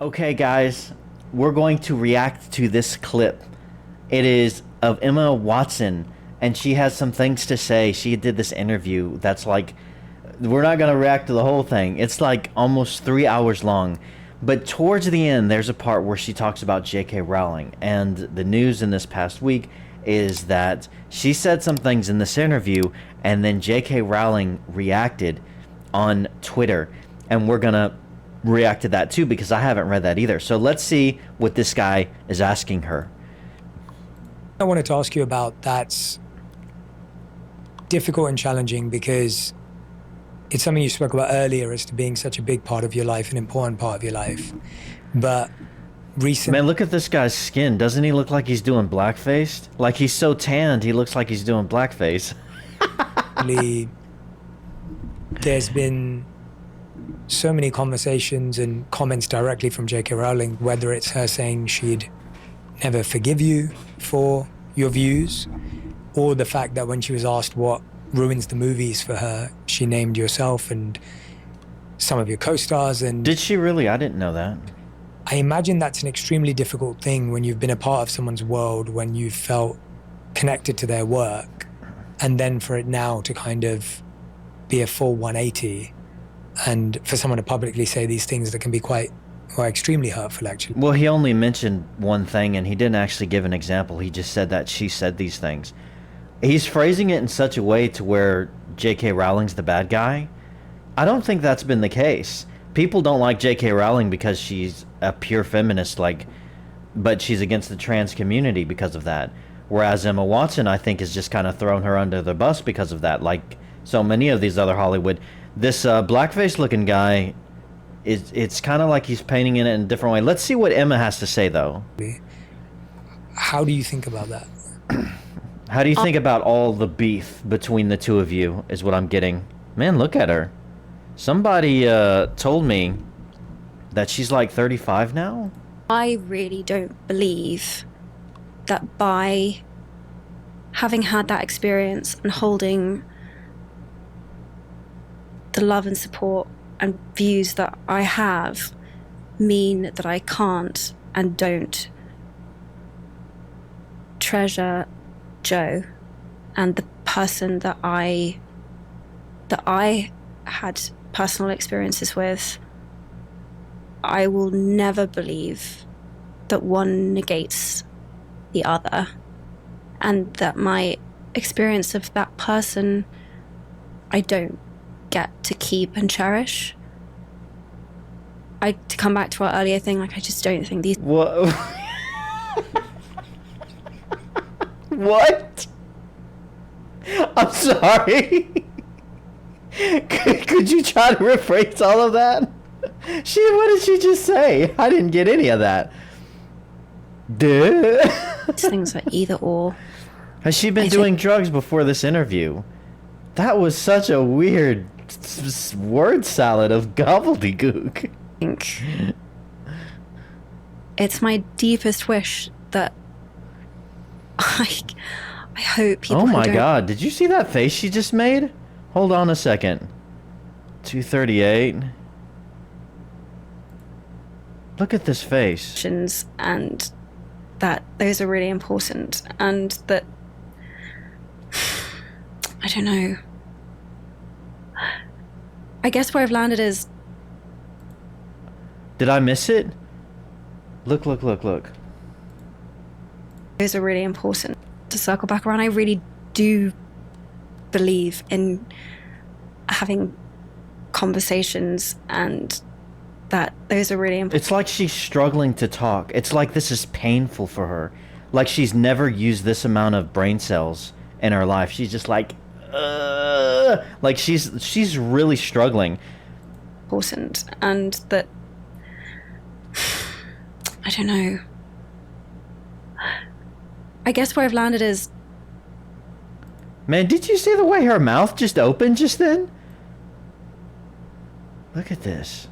Okay, guys, we're going to react to this clip. It is of Emma Watson, and she has some things to say. She did this interview that's like, we're not going to react to the whole thing. It's like almost 3 hours long. But towards the end, there's a part where she talks about J.K. Rowling. And the news in this past week is that she said some things in this interview, and then J.K. Rowling reacted on Twitter. And we're going to react to that too, because I haven't read that either. So let's see what this guy is asking her. I wanted to ask you about that's difficult and challenging because it's something you spoke about earlier as to being such a big part of your life, an important part of your life. But recently... Man, look at this guy's skin. Doesn't he look like he's doing blackface? Like, he's so tanned, he looks like he's doing blackface. There's been so many conversations and comments directly from J.K. Rowling, whether it's her saying she'd never forgive you for your views, or the fact that when she was asked what ruins the movies for her, she named yourself and some of your co-stars. And did she really? I didn't know that. I imagine that's an extremely difficult thing when you've been a part of someone's world, when you've felt connected to their work, and then for it now to kind of be a full 180, and for someone to publicly say these things that can be quite, or extremely hurtful, actually. Well, he only mentioned one thing, and he didn't actually give an example. He just said that she said these things. He's phrasing it in such a way to where J.K. Rowling's the bad guy. I don't think that's been the case. People don't like J.K. Rowling because she's a pure feminist, but she's against the trans community because of that. Whereas Emma Watson, I think, has just kind of thrown her under the bus because of that, like so many of these other Hollywood. This blackface-looking guy, it's kind of like he's painting it in a different way. Let's see what Emma has to say, though. How do you think about that? How do you think about all the beef between the two of you, is what I'm getting. Man, look at her. Somebody told me that she's like 35 now. I really don't believe that by having had that experience and holding the love and support and views that I have mean that I can't and don't treasure Joe and the person that I had personal experiences with. I will never believe that one negates the other, and that my experience of that person I don't get to keep and cherish. To come back to our earlier thing, I just don't think these... What? What? I'm sorry. Could you try to rephrase all of that? What did she just say? I didn't get any of that. Duh. These things are either or. Has she been doing drugs before this interview? That was such a weird word salad of gobbledygook. It's my deepest wish that I hope people... Oh my god, did you see that face she just made? Hold on a second. 238. Look at this face. And that those are really important, and that I don't know. I guess where I've landed is... Did I miss it? Look. Those are really important. To circle back around, I really do believe in having conversations, and that those are really important. It's like she's struggling to talk. It's like this is painful for her. Like she's never used this amount of brain cells in her life. She's just like she's really struggling. Important, and that I don't know. I guess where I've landed is... Man, did you see the way her mouth just opened just then? Look at this.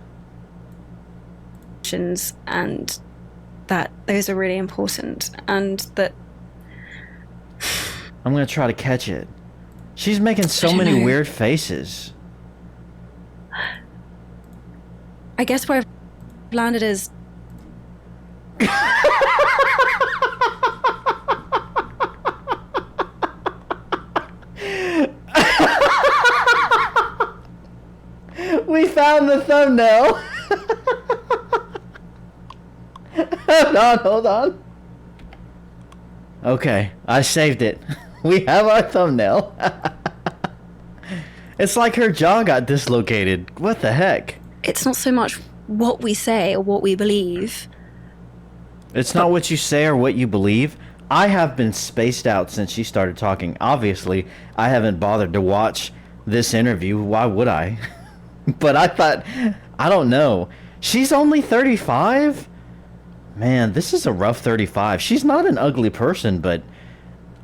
And that those are really important, and that I'm gonna try to catch it. She's making so many weird faces. I guess where I've landed is We found the thumbnail. Hold on. Okay, I saved it. We have our thumbnail. It's like her jaw got dislocated. What the heck? It's not so much what we say or what we believe. It's not what you say or what you believe. I have been spaced out since she started talking. Obviously, I haven't bothered to watch this interview. Why would I? But I thought, I don't know. She's only 35? Man, this is a rough 35. She's not an ugly person, but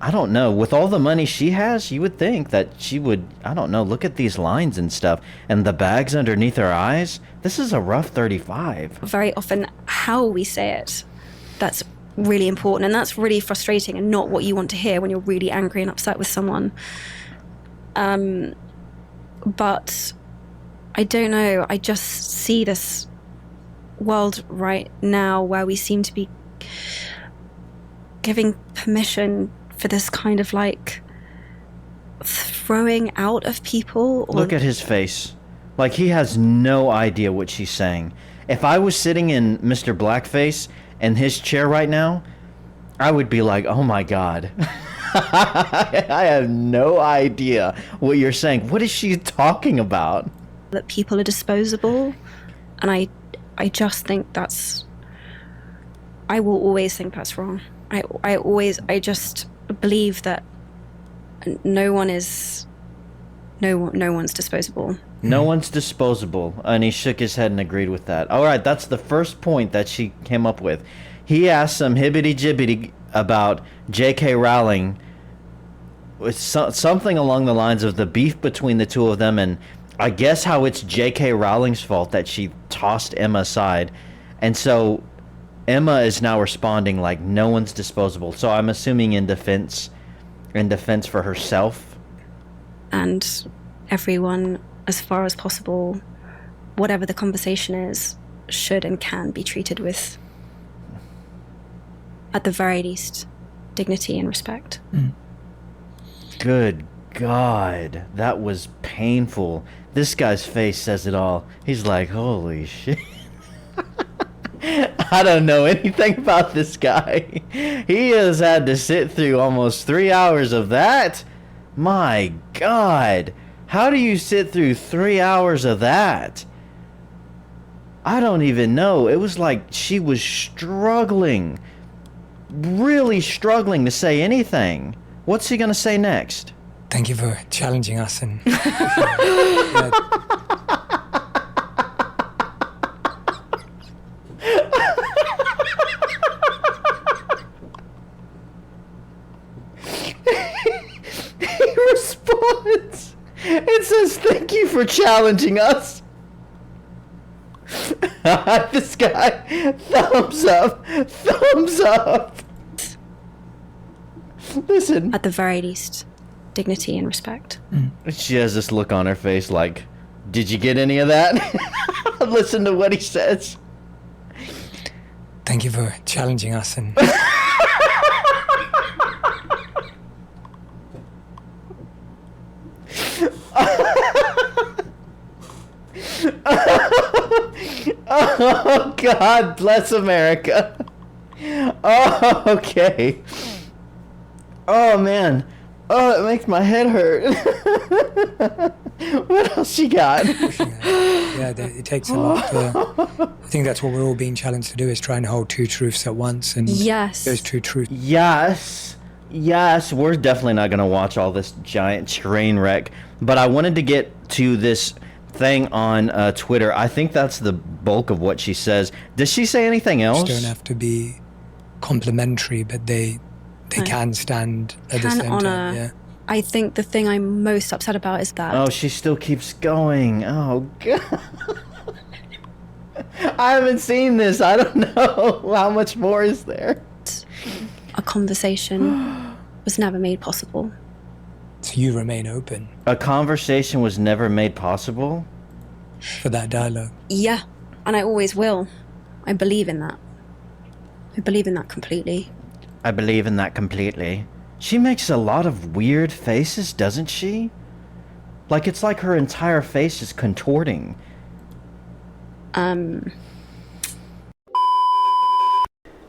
I don't know. With all the money she has, you would think that she would, I don't know, look at these lines and stuff. And the bags underneath her eyes. This is a rough 35. Very often, how we say it, that's really important. And that's really frustrating and not what you want to hear when you're really angry and upset with someone. But I don't know. I just see this world right now where we seem to be giving permission for this kind of like throwing out of people. Look at his face. Like he has no idea what she's saying. If I was sitting in Mr. Blackface in his chair right now, I would be like, oh my God. I have no idea what you're saying. What is she talking about? That people are disposable. And I just think I will always think that's wrong. I just believe that no one's disposable. No one's disposable. And he shook his head and agreed with that. All right, that's the first point that she came up with. He asked some hibbity-jibbity about J.K. Rowling, with something along the lines of the beef between the two of them, and I guess how it's J.K. Rowling's fault that she tossed Emma aside. And so Emma is now responding like no one's disposable. So I'm assuming in defense for herself. And everyone, as far as possible, whatever the conversation is, should and can be treated with, at the very least, dignity and respect. Good God, that was painful. This guy's face says it all. He's like, holy shit. I don't know anything about this guy. He has had to sit through almost 3 hours of that. My God. How do you sit through 3 hours of that? I don't even know. It was like she was struggling. Really struggling to say anything. What's he going to say next? Thank you for challenging us and He responds. It says, thank you for challenging us. This guy, thumbs up, thumbs up. Listen. At the very least, dignity and respect. She has this look on her face like, did you get any of that? Listen to what he says. thank you for challenging us and Oh, God bless America. Oh, okay. Oh, man. Oh, it makes my head hurt. What else she got? yeah, it takes a lot. I think that's what we're all being challenged to do, is try and hold two truths at once. And Yes. those two truths. Yes. We're definitely not going to watch all this giant train wreck. But I wanted to get to this thing on Twitter. I think that's the bulk of what she says. Does she say anything else? Don't have to be complimentary, but they can stand at the Can same honor. time. Yeah. I think the thing I'm most upset about is that Oh, she still keeps going. Oh, God. I haven't seen this. I don't know. How much more is there? a conversation was never made possible. So you remain open A conversation was never made possible? for that dialogue. Yeah, and I always will. I believe in that. I believe in that completely. I believe in that completely. She makes a lot of weird faces, doesn't she? Like, it's like her entire face is contorting.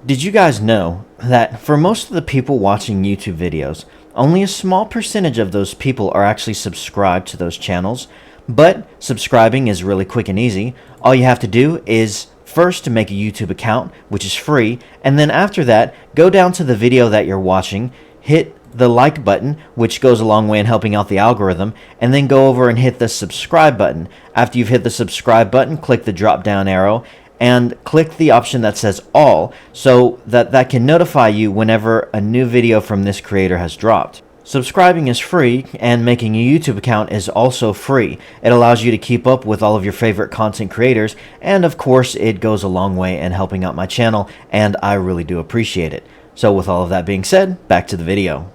Did you guys know that for most of the people watching YouTube videos, only a small percentage of those people are actually subscribed to those channels? But subscribing is really quick and easy. All you have to do is first to make a YouTube account, which is free, and then after that, go down to the video that you're watching, hit the like button, which goes a long way in helping out the algorithm, and then go over and hit the subscribe button. After you've hit the subscribe button, click the drop down arrow and click the option that says all, so that can notify you whenever a new video from this creator has dropped. Subscribing is free, and making a YouTube account is also free. It allows you to keep up with all of your favorite content creators, and of course it goes a long way in helping out my channel, and I really do appreciate it. So with all of that being said, back to the video.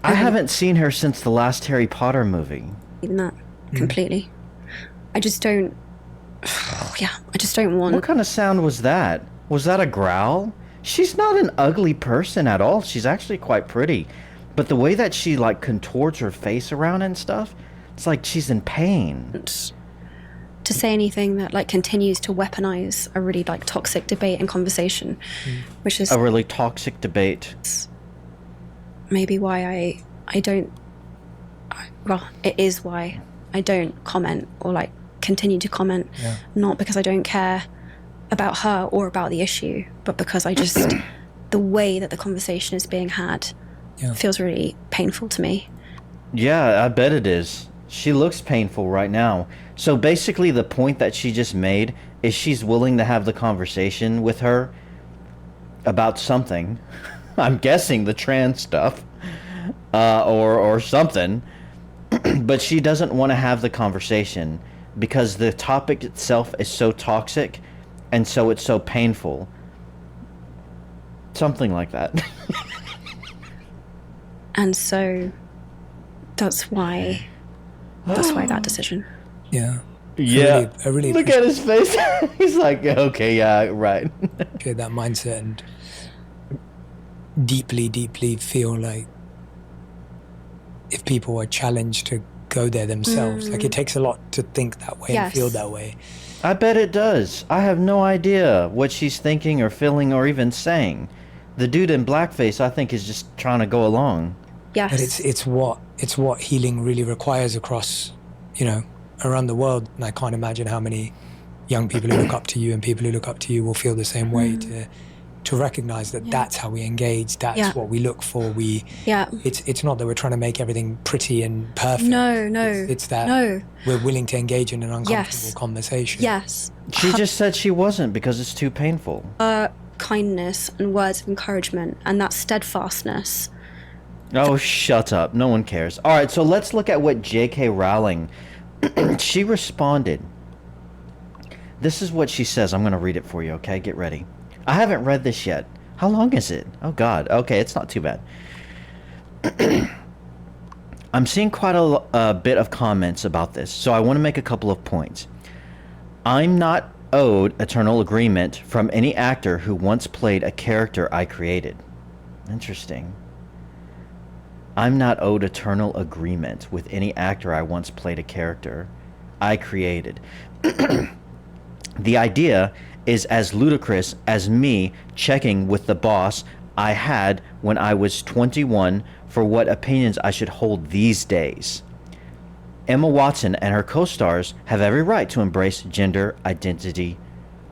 I haven't seen her since the last Harry Potter movie. Even that completely. I just don't. Yeah, I just don't want. What kind of sound was that? Was that a growl? She's not an ugly person at all. She's actually quite pretty. But the way that she, like, contorts her face around and stuff, it's like she's in pain. To say anything that, like, continues to weaponize a really, like, toxic debate and conversation, which is a really toxic debate. maybe why I don't. Well, it is why I don't comment or, like, continue to comment. Yeah. Not because I don't care about her or about the issue, but because I just the way that the conversation is being had feels really painful to me. Yeah, I bet it is. She looks painful right now. So basically the point that she just made is she's willing to have the conversation with her about something. I'm guessing the trans stuff, or something. But she doesn't want to have the conversation because the topic itself is so toxic, and so it's so painful. Something like that. And so that's why that decision. Yeah. Yeah. I really Look at his face. He's like, okay, yeah, right. appreciate that mindset and deeply feel like if people are challenged to go there themselves, like it takes a lot to think that way and feel that way. I bet it does. I have no idea what she's thinking or feeling or even saying. The dude in blackface, I think, is just trying to go along. Yes. But it's what healing really requires across, around the world. And I can't imagine how many young people who look up to you and people who look up to you will feel the same way to recognize that that's how we engage. That's what we look for. It's not that we're trying to make everything pretty and perfect. No. It's that we're willing to engage in an uncomfortable conversation. Yes. She just said she wasn't because it's too painful. Kindness and words of encouragement and that steadfastness. Oh, shut up. No one cares. All right, so let's look at what J.K. Rowling, she responded. This is what she says. I'm going to read it for you, okay? Get ready. I haven't read this yet. How long is it? Oh, God. Okay, it's not too bad. I'm seeing quite a bit of comments about this, so I want to make a couple of points. I'm not owed eternal agreement from any actor who once played a character I created. Interesting. I'm not owed eternal agreement with any actor I once played a character I created. The idea is as ludicrous as me checking with the boss I had when I was 21 for what opinions I should hold these days. Emma Watson and her co-stars have every right to embrace gender identity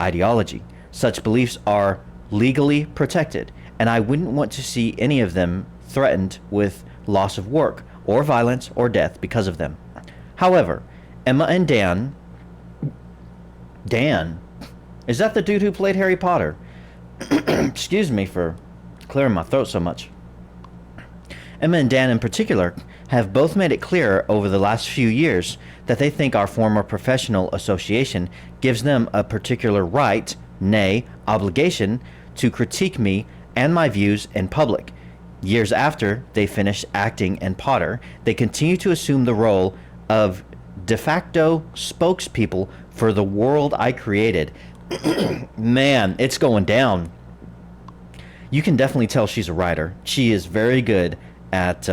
ideology. Such beliefs are legally protected, and I wouldn't want to see any of them threatened with loss of work or violence or death because of them. However, Emma and Dan, is that the dude who played Harry Potter? Excuse me for clearing my throat so much. Emma and Dan in particular have both made it clear over the last few years that they think our former professional association gives them a particular right, nay, obligation, to critique me and my views in public. Years after they finished acting in Potter, they continue to assume the role of de facto spokespeople for the world I created. Man, it's going down. You can definitely tell she's a writer. She is very good at,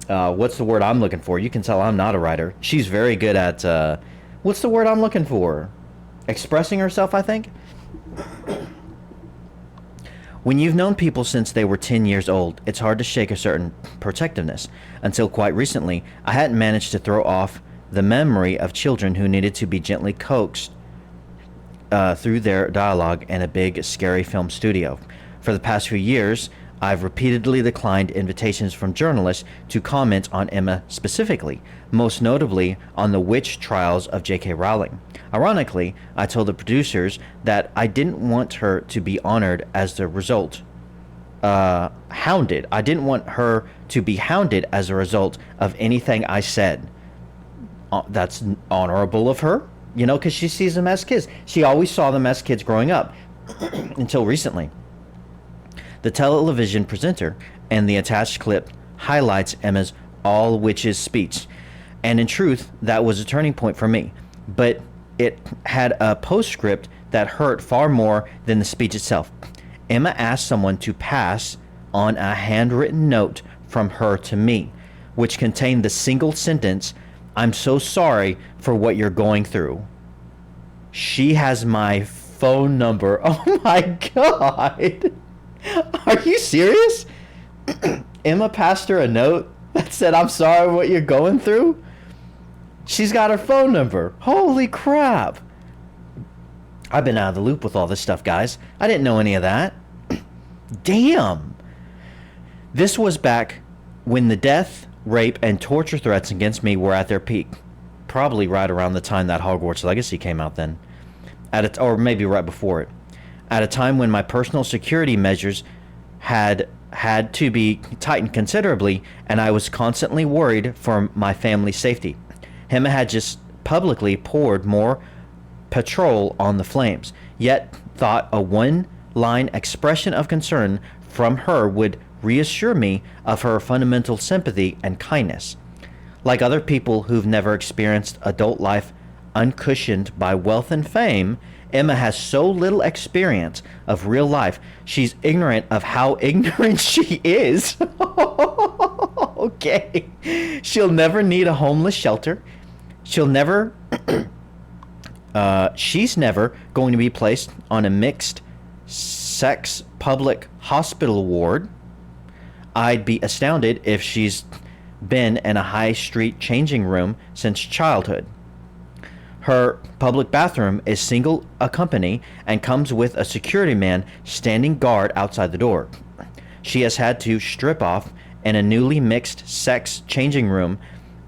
what's the word I'm looking for? You can tell I'm not a writer. She's very good at, what's the word I'm looking for? Expressing herself, I think. When you've known people since they were 10 years old, it's hard to shake a certain protectiveness. Until quite recently, I hadn't managed to throw off the memory of children who needed to be gently coaxed through their dialogue in a big, scary film studio. For the past few years, I've repeatedly declined invitations from journalists to comment on Emma specifically, most notably on the witch trials of J.K. Rowling. Ironically, I told the producers that I didn't want her to be honored as the result. Hounded. I didn't want her to be hounded as a result of anything I said. That's honorable of her, you know, because she sees them as kids. She always saw them as kids growing up until recently. The television presenter and the attached clip highlights Emma's all witches speech. And in truth, that was a turning point for me. But it had a postscript that hurt far more than the speech itself. Emma asked someone to pass on a handwritten note from her to me, which contained the single sentence, "I'm so sorry for what you're going through." She has my phone number. Oh my God. Are you serious? Emma passed her a note that said, "I'm sorry what you're going through"? She's got her phone number. Holy crap. I've been out of the loop with all this stuff, guys. I didn't know any of that. Damn. This was back when the death, rape, and torture threats against me were at their peak. Probably right around the time that Hogwarts Legacy came out then. Or maybe right before it. At a time when my personal security measures had to be tightened considerably, and I was constantly worried for my family's safety. Emma had just publicly poured more petrol on the flames, yet thought a one-line expression of concern from her would reassure me of her fundamental sympathy and kindness. Like other people who've never experienced adult life uncushioned by wealth and fame, Emma has so little experience of real life, she's ignorant of how ignorant she is. Okay. She'll never need a homeless shelter. She's never going to be placed on a mixed sex public hospital ward. I'd be astounded if she's been in a high street changing room since childhood. Her public bathroom is single company and comes with a security man standing guard outside the door. She has had to strip off in a newly mixed sex changing room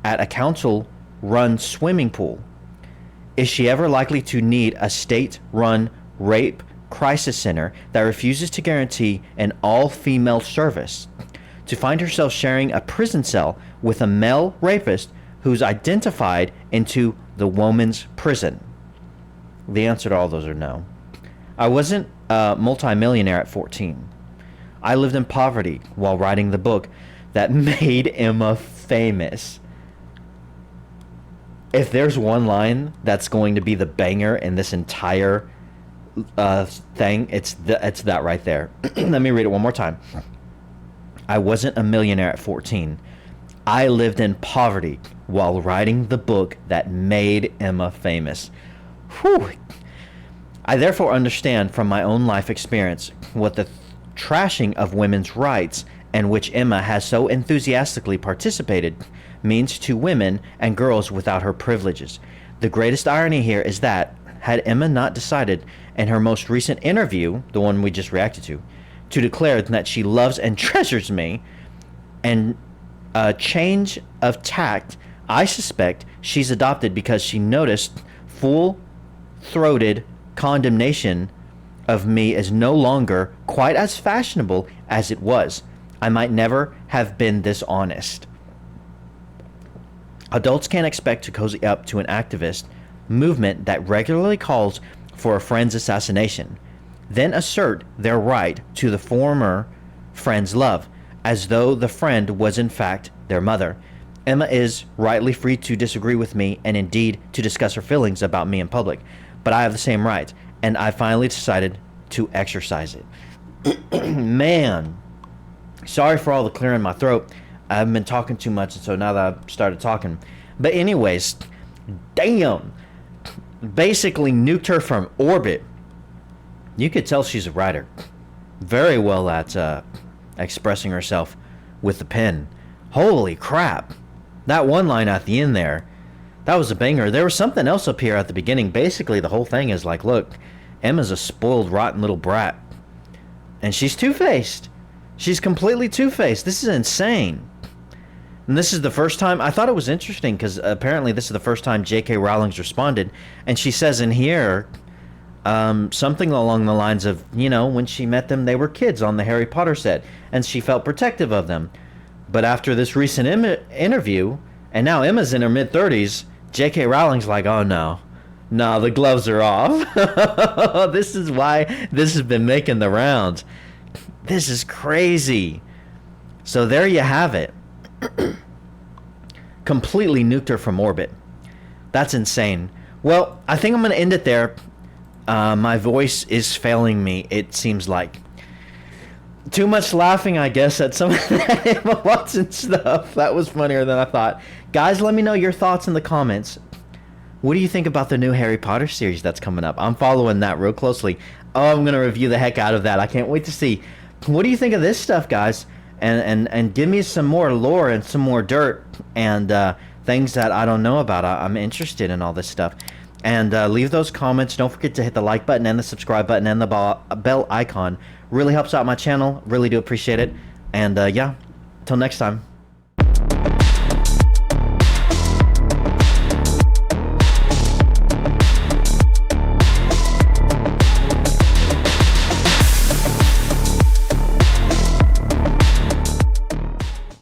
at a council-run swimming pool. Is she ever likely to need a state-run rape crisis center that refuses to guarantee an all-female service? To find herself sharing a prison cell with a male rapist who's identified into the woman's prison? The answer to all those are no. I wasn't a multimillionaire at 14. I lived in poverty while writing the book that made Emma famous. If there's one line that's going to be the banger in this entire thing, it's that right there. Let me read it one more time. I wasn't a millionaire at 14. I lived in poverty while writing the book that made Emma famous. Whew. I therefore understand from my own life experience what the trashing of women's rights, in which Emma has so enthusiastically participated, means to women and girls without her privileges. The greatest irony here is that, had Emma not decided in her most recent interview, the one we just reacted to declare that she loves and treasures me, and a change of tact, I suspect she's adopted because she noticed full-throated condemnation of me is no longer quite as fashionable as it was. I might never have been this honest. Adults can't expect to cozy up to an activist movement that regularly calls for a friend's assassination, then assert their right to the former friend's love, as though the friend was in fact their mother. Emma is rightly free to disagree with me and indeed to discuss her feelings about me in public, but I have the same rights. And I finally decided to exercise it. Man, sorry for all the clearing my throat. I haven't been talking too much, and so now that I've started talking. But anyways, damn. Basically nuked her from orbit. You could tell she's a writer. Very well at expressing herself with the pen. Holy crap. That one line at the end there, that was a banger. There was something else up here at the beginning. Basically, the whole thing is like, look, Emma's a spoiled, rotten little brat. And she's two-faced. She's completely two-faced. This is insane. And this is the first time, I thought it was interesting because apparently this is the first time J.K. Rowling's responded. And she says in here something along the lines of, you know, when she met them, they were kids on the Harry Potter set. And she felt protective of them. But after this recent interview, and now Emma's in her mid-30s, J.K. Rowling's like, oh no. No, the gloves are off. This is why this has been making the rounds. This is crazy. So there you have it. Completely nuked her from orbit. That's insane. Well, I think I'm going to end it there. My voice is failing me, it seems like. Too much laughing, I guess, at some of that Emma Watson stuff. That was funnier than I thought. Guys, let me know your thoughts in the comments. What do you think about the new Harry Potter series that's coming up? I'm following that real closely. Oh, I'm going to review the heck out of that. I can't wait to see. What do you think of this stuff, guys? And give me some more lore and some more dirt and things that I don't know about. I'm interested in all this stuff. And leave those comments. Don't forget to hit the like button and the subscribe button and the bell icon. Really helps out my channel. Really do appreciate it. And yeah, till next time.